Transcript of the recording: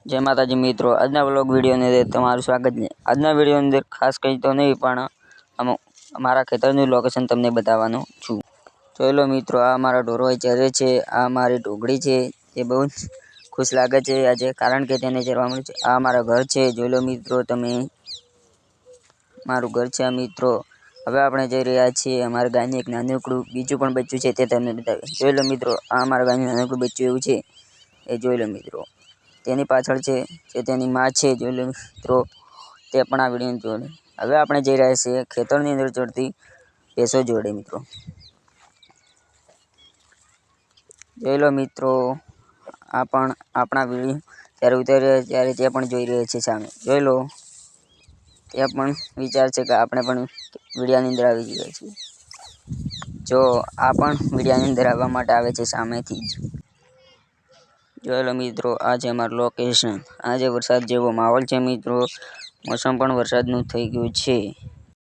જય માતાજી મિત્રો, આજના વ્લોગ વિડીયોની અંદર તમારું સ્વાગત છે। આજના વિડીયોની અંદર ખાસ કંઈ તો નહીં, પણ અમારા ખેતરનું લોકેશન તમને બતાવવાનું છું। જોઈ લો મિત્રો, આ મારા ઢોરો ચરે છે, આ મારી ઢોકળી છે, એ બહુ જ ખુશ લાગે છે આજે, કારણ કે તેને ચરવા મળ્યું છે। આ મારા ઘર છે, જોઈ લો મિત્રો તમે, મારું ઘર છે આ મિત્રો। હવે આપણે જઈ રહ્યા છીએ અમારા ગાયનું એક નાનકડું બીજું પણ બચ્ચું છે, તે તમને બતાવીએ। જોઈ લો મિત્રો, આ અમારા ગાયનું નાનકડું બચ્ચું એવું છે, એ જોઈ લો મિત્રો। તેની પાછળ છે જે તેની માં છે, જોઈ લો મિત્રો, તે પણ આ વિડીયો જોડે। હવે આપણે જઈ રહ્યા છીએ ખેતરની અંદર ચડતી ભેંસો જોડે મિત્રો। જોઈ લો મિત્રો, આ પણ આપણા વિડીયો જ્યારે ઉતારી ત્યારે તે પણ જોઈ રહ્યા છે સામે। જોઈ લો, તે પણ વિચાર છે કે આપણે પણ વિડીયાની અંદર આવી ગયા છીએ। જો આ પણ વિડીયાની અંદર આવવા માટે આવે છે સામેથી જ। જોઈ લો મિત્રો, આ છે અમારું લોકેશન। આજે વરસાદ જેવો માહોલ છે મિત્રો, મોસમ પણ વરસાદનું થઈ ગયું છે।